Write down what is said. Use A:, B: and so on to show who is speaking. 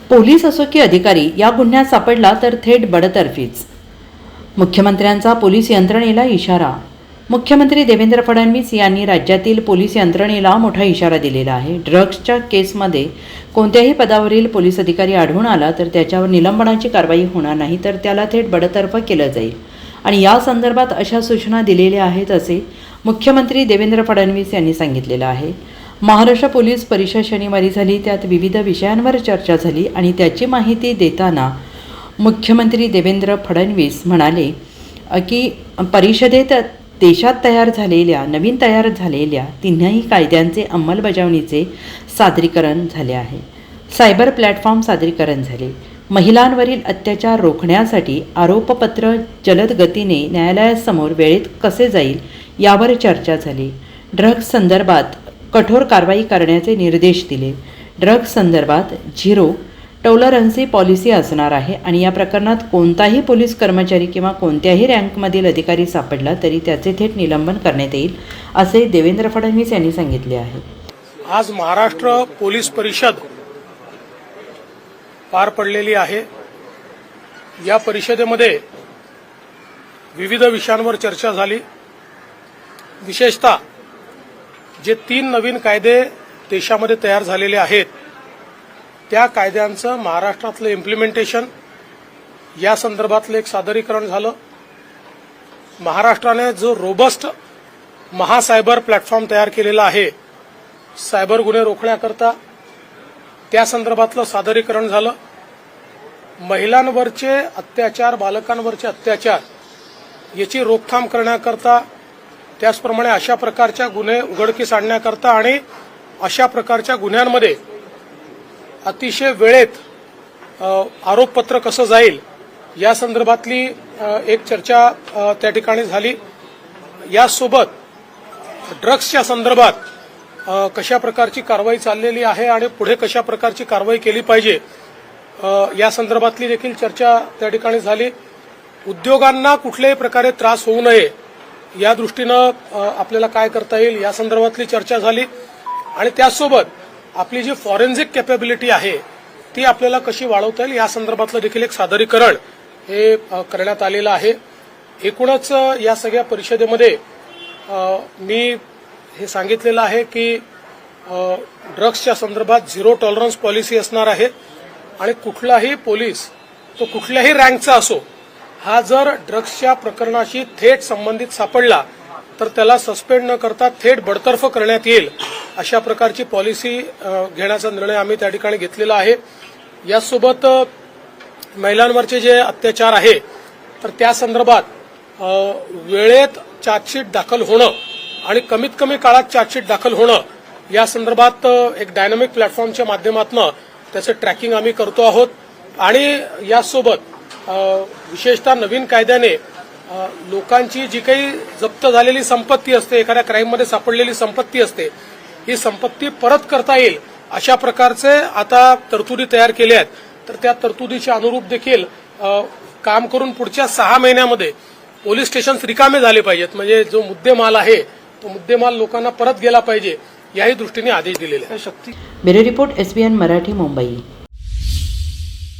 A: Police असो की अधिकारी या गुन्ह्यात सापडला तर थेट बडतर्फीच. मुख्यमंत्र्यांचा पोलीस यंत्रणेला इशारा. मुख्यमंत्री देवेंद्र फडणवीस यांनी राज्यातील पोलीस यंत्रणेला मोठा इशारा दिलेला आहे. ड्रग्सच्या केसमध्ये कोणत्याही पदावरील पोलीस अधिकारी आढळून आला तर त्याच्यावर निलंबनाची कारवाई होणार नाही, तर त्याला थेट बडतर्फ केलं जाईल आणि या संदर्भात अशा सूचना दिलेल्या आहेत असे मुख्यमंत्री देवेंद्र फडणवीस यांनी सांगितलेलं आहे. महाराष्ट्र पोलीस परिषद शनिवारी झाली, त्यात विविध विषयांवर चर्चा झाली आणि त्याची माहिती देताना मुख्यमंत्री देवेंद्र फडणवीस म्हणाले की परिषदेत देशात नवीन तयार झालेल्या तिन्ही कायद्यांचे अंमलबजावणीचे सादरीकरण झाले आहे. सायबर प्लॅटफॉर्म सादरीकरण झाले. महिलांवरील अत्याचार रोखण्यासाठी आरोपपत्र जलद गतीने न्यायालयासमोर वेळेत कसे जाईल यावर चर्चा झाली. ड्रग्स संदर्भात कठोर कारवाई करण्याचे निर्देश दिले. ड्रग्स संदर्भात झिरो टॉलरन्सी पॉलिसी असणार आहे आणि या प्रकरणात कोणताही पोलीस कर्मचारी किंवा कोणत्याही रँकमधील अधिकारी सापडला तरी त्याचे थेट निलंबन करण्यात येईल असे देवेंद्र फडणवीस यांनी सांगितले आहे.
B: आज महाराष्ट्र पोलीस परिषद पार पडलेली आहे. या परिषदेमध्ये विविध विषयांवर चर्चा झाली. विशेषतः जे 3 नवीन कायदे देशामध्ये तयार झालेले आहेत त्या कायद्यांचं महाराष्ट्रातलं इम्प्लिमेंटेशन या संदर्भातलं एक सादरीकरण झालं. महाराष्ट्राने जो रोबस्ट महासायबर प्लॅटफॉर्म तयार केलेला आहे सायबर गुन्हे रोखण्याकरता, त्या संदर्भातलं सादरीकरण झालं. महिलांवरचे अत्याचार, बालकांवरचे अत्याचार याची रोकथाम करण्याकरता, त्याचप्रमाणे अशा प्रकारच्या गुन्हे उघडकीस आणण्याकरता आणि अशा प्रकारच्या गुन्ह्यांमध्ये अतिशय वेळेत आरोपपत्र कसं जाईल या संदर्भातली एक चर्चा त्या ठिकाणी झाली. यासोबत ड्रग्सच्या संदर्भात कशा प्रकारची कारवाई चाललेली आहे आणि पुढे कशा प्रकारची कारवाई केली पाहिजे या संदर्भातली देखील चर्चा त्या ठिकाणी झाली. उद्योगांना कुठल्याही प्रकारे त्रास होऊ नये या दृष्टीनं आपल्याला काय करता येईल या संदर्भातली चर्चा झाली आणि त्यासोबत आपली जी फॉरेन्सिक कॅपेबिलिटी आहे ती आपल्याला कशी वाढवता येईल या संदर्भातलं देखील एक सादरीकरण हे करण्यात आलेलं आहे. एकूणच या सगळ्या परिषदेमध्ये मी हे सांगितलेलं आहे की ड्रग्सच्या संदर्भात झिरो टॉलरन्स पॉलिसी असणार आहे आणि कुठलाही पोलीस तो कुठल्याही रँकचा असो हा जर ड्रग्सच्या प्रकरणाशी थेट संबंधित सापडला तर त्याला सस्पेंड न करता थेट बडतर्फ करण्यात येईल अशा प्रकारची पॉलिसी घेण्याचा निर्णय आम्ही त्या ठिकाणी घेतलेला आहे. यासोबत महिलांवरचे जे अत्याचार आहे तर त्या संदर्भात वेळेत चार्जशीट दाखल होणं आणि कमीत कमी काळात चार्जशीट दाखल होणं या संदर्भात एक डायनामिक प्लॅटफॉर्मच्या माध्यमातून त्याचं ट्रॅकिंग आम्ही करतो आहोत आणि यासोबत विशेषतः नवीन कायद्याने लोकांची जी काही जप्त झालेली संपत्ती असते, एखाद्या क्राईममध्ये सापडलेली संपत्ती असते, ही संपत्ती परत करता येईल अशा प्रकारचे आता तरतुदी तयार केल्या आहेत. तर त्या तरतुदीच्या अनुरूप देखील काम करून पुढच्या 6 महिन्यामध्ये पोलीस स्टेशन्स रिकामे झाले पाहिजेत. म्हणजे जो मुद्देमाल आहे तो मुद्देमाल लोकांना परत गेला पाहिजे याही दृष्टीने आदेश दिलेले आहेत.
A: Bureau report SBN Marathi, Mumbai.